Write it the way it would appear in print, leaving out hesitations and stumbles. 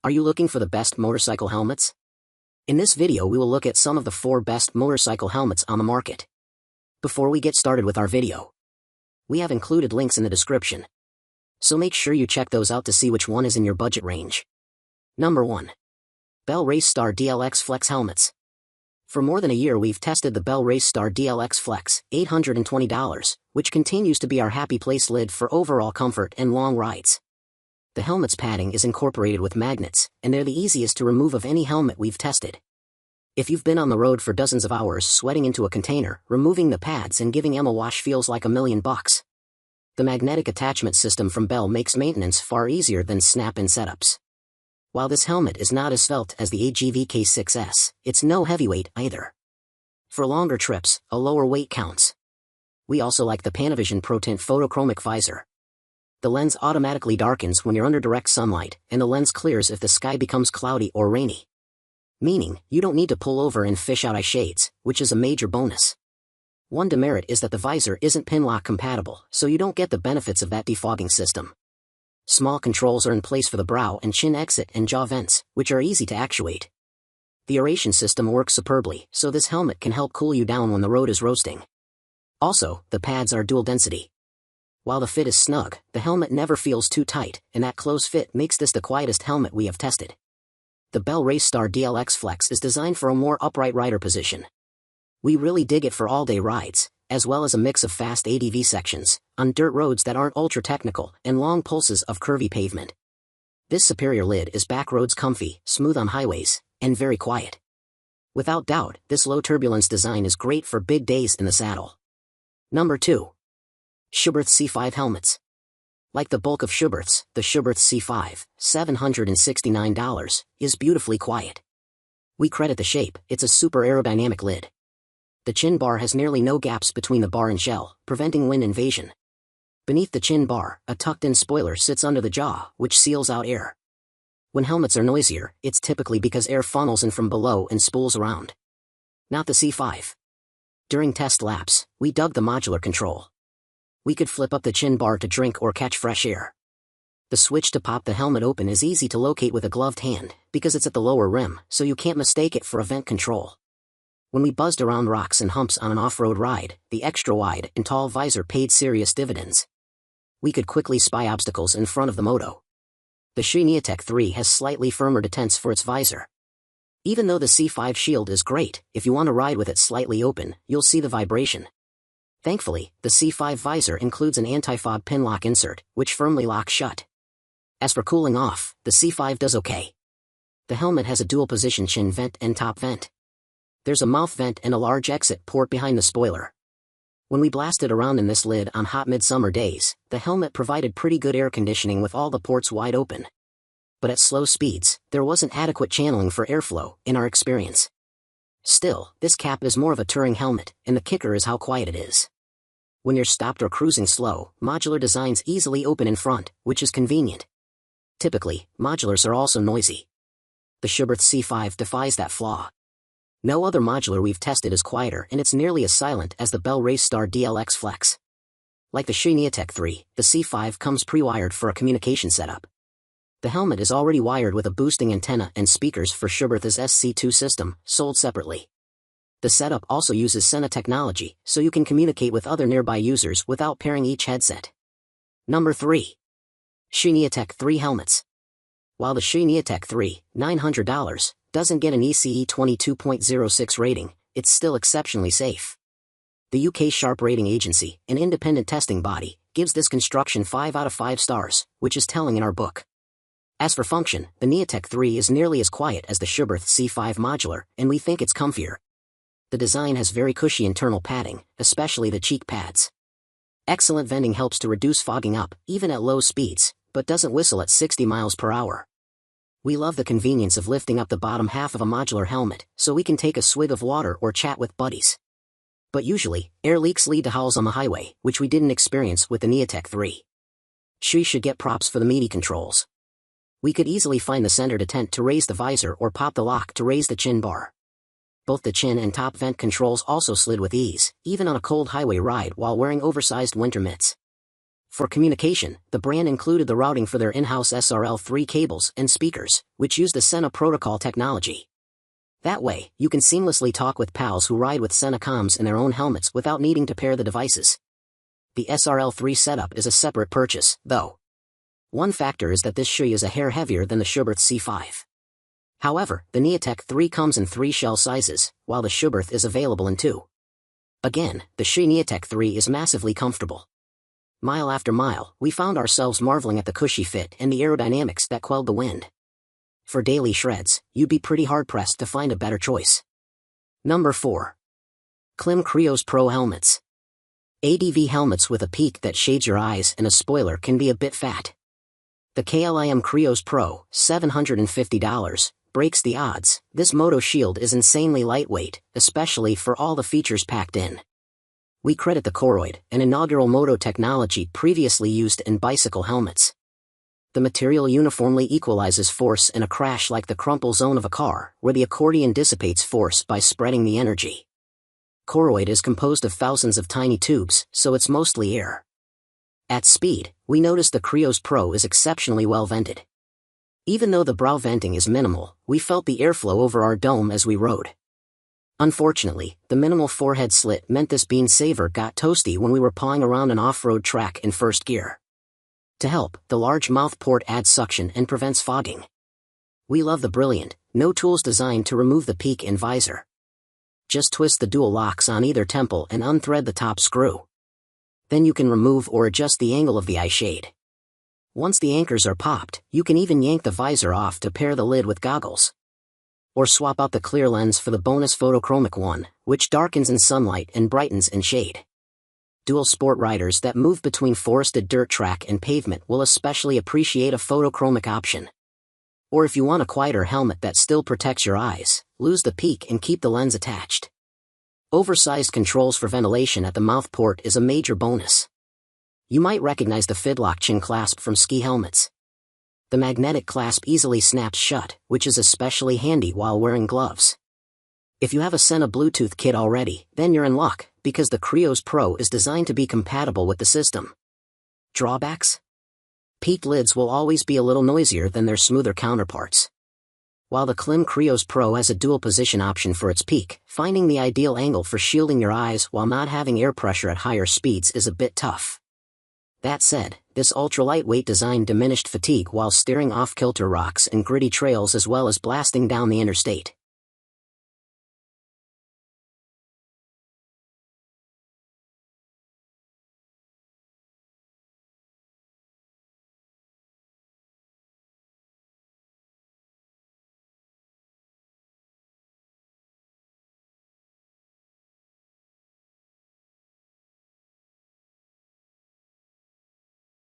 Are you looking for the best motorcycle helmets? In this video we will look at some of the 4 best motorcycle helmets on the market. Before we get started with our video, we have included links in the description, so make sure you check those out to see which one is in your budget range. Number 1. Bell Racestar DLX Flex Helmets. For more than a year we've tested the Bell Racestar DLX Flex, $820, which continues to be our happy place lid for overall comfort and long rides. The helmet's padding is incorporated with magnets, and they're the easiest to remove of any helmet we've tested. If you've been on the road for dozens of hours sweating into a container, removing the pads and giving them a wash feels like $1,000,000. The magnetic attachment system from Bell makes maintenance far easier than snap-in setups. While this helmet is not as svelte as the AGV K6S, it's no heavyweight either. For longer trips, a lower weight counts. We also like the Panavision ProTint photochromic visor. The lens automatically darkens when you're under direct sunlight, and the lens clears if the sky becomes cloudy or rainy. Meaning, you don't need to pull over and fish out eye shades, which is a major bonus. One demerit is that the visor isn't pin-lock compatible, so you don't get the benefits of that defogging system. Small controls are in place for the brow and chin exit and jaw vents, which are easy to actuate. The aeration system works superbly, so this helmet can help cool you down when the road is roasting. Also, the pads are dual density. While the fit is snug, the helmet never feels too tight, and that close fit makes this the quietest helmet we have tested. The Bell Racestar DLX Flex is designed for a more upright rider position. We really dig it for all-day rides, as well as a mix of fast ADV sections, on dirt roads that aren't ultra-technical, and long pulses of curvy pavement. This superior lid is backroads comfy, smooth on highways, and very quiet. Without doubt, this low-turbulence design is great for big days in the saddle. Number 2. Schuberth C5 Helmets. Like the bulk of Schuberths, the Schuberth C5, $769, is beautifully quiet. We credit the shape, it's a super aerodynamic lid. The chin bar has nearly no gaps between the bar and shell, preventing wind invasion. Beneath the chin bar, a tucked-in spoiler sits under the jaw, which seals out air. When helmets are noisier, it's typically because air funnels in from below and spools around. Not the C5. During test laps, we dug the modular control. We could flip up the chin bar to drink or catch fresh air. The switch to pop the helmet open is easy to locate with a gloved hand, because it's at the lower rim, so you can't mistake it for a vent control. When we buzzed around rocks and humps on an off-road ride, the extra-wide and tall visor paid serious dividends. We could quickly spy obstacles in front of the moto. The Shoei Neotec 3 has slightly firmer detents for its visor. Even though the C5 shield is great, if you want to ride with it slightly open, you'll see the vibration. Thankfully, the C5 visor includes an anti-fob pin lock insert, which firmly locks shut. As for cooling off, the C5 does okay. The helmet has a dual-position chin vent and top vent. There's a mouth vent and a large exit port behind the spoiler. When we blasted around in this lid on hot midsummer days, the helmet provided pretty good air conditioning with all the ports wide open. But at slow speeds, there wasn't adequate channeling for airflow, in our experience. Still, this cap is more of a touring helmet, and the kicker is how quiet it is. When you're stopped or cruising slow, modular designs easily open in front, which is convenient. Typically, modulars are also noisy. The Schuberth C5 defies that flaw. No other modular we've tested is quieter, and it's nearly as silent as the Bell Racestar DLX Flex. Like the Shoei Neotec 3, the C5 comes pre-wired for a communication setup. The helmet is already wired with a boosting antenna and speakers for Schuberth's SC2 system, sold separately. The setup also uses Sena technology, so you can communicate with other nearby users without pairing each headset. Number 3. Shoei Neotec 3 Helmets. While the Shoei Neotec 3, $900, doesn't get an ECE 22.06 rating, it's still exceptionally safe. The UK Sharp Rating Agency, an independent testing body, gives this construction 5 out of 5 stars, which is telling in our book. As for function, the Neotec 3 is nearly as quiet as the Schuberth C5 modular, and we think it's comfier. The design has very cushy internal padding, especially the cheek pads. Excellent venting helps to reduce fogging up, even at low speeds, but doesn't whistle at 60 miles per hour. We love the convenience of lifting up the bottom half of a modular helmet, so we can take a swig of water or chat with buddies. But usually, air leaks lead to howls on the highway, which we didn't experience with the Neotec 3. Shoei should get props for the meaty controls. We could easily find the center detent to raise the visor or pop the lock to raise the chin bar. Both the chin and top vent controls also slid with ease, even on a cold highway ride while wearing oversized winter mitts. For communication, the brand included the routing for their in-house SRL3 cables and speakers, which used the Sena protocol technology. That way, you can seamlessly talk with pals who ride with Sena comms in their own helmets without needing to pair the devices. The SRL3 setup is a separate purchase, though. One factor is that this Shoei is a hair heavier than the Schuberth C5. However, the Neotec 3 comes in 3 shell sizes, while the Schuberth is available in 2. Again, the Shoei Neotec 3 is massively comfortable. Mile after mile, we found ourselves marveling at the cushy fit and the aerodynamics that quelled the wind. For daily shreds, you'd be pretty hard-pressed to find a better choice. Number 4. KLIM Krios Pro Helmets. ADV helmets with a peak that shades your eyes and a spoiler can be a bit fat. The KLIM Krios Pro, $750, breaks the odds. This moto shield is insanely lightweight, especially for all the features packed in. We credit the Koroid, an inaugural moto technology previously used in bicycle helmets. The material uniformly equalizes force in a crash like the crumple zone of a car, where the accordion dissipates force by spreading the energy. Koroid is composed of thousands of tiny tubes, so it's mostly air. At speed, we notice the Krios Pro is exceptionally well vented. Even though the brow venting is minimal, we felt the airflow over our dome as we rode. Unfortunately, the minimal forehead slit meant this bean saver got toasty when we were pawing around an off-road track in first gear. To help, the large mouth port adds suction and prevents fogging. We love the brilliant, no tools designed to remove the peak and visor. Just twist the dual locks on either temple and unthread the top screw. Then you can remove or adjust the angle of the eye shade. Once the anchors are popped, you can even yank the visor off to pair the lid with goggles. Or swap out the clear lens for the bonus photochromic one, which darkens in sunlight and brightens in shade. Dual sport riders that move between forested dirt track and pavement will especially appreciate a photochromic option. Or if you want a quieter helmet that still protects your eyes, lose the peak and keep the lens attached. Oversized controls for ventilation at the mouth port is a major bonus. You might recognize the Fidlock chin clasp from ski helmets. The magnetic clasp easily snaps shut, which is especially handy while wearing gloves. If you have a Sena Bluetooth kit already, then you're in luck, because the Krios Pro is designed to be compatible with the system. Drawbacks? Peaked lids will always be a little noisier than their smoother counterparts. While the KLIM Krios Pro has a dual position option for its peak, finding the ideal angle for shielding your eyes while not having air pressure at higher speeds is a bit tough. That said, this ultra-lightweight design diminished fatigue while steering off-kilter rocks and gritty trails as well as blasting down the interstate.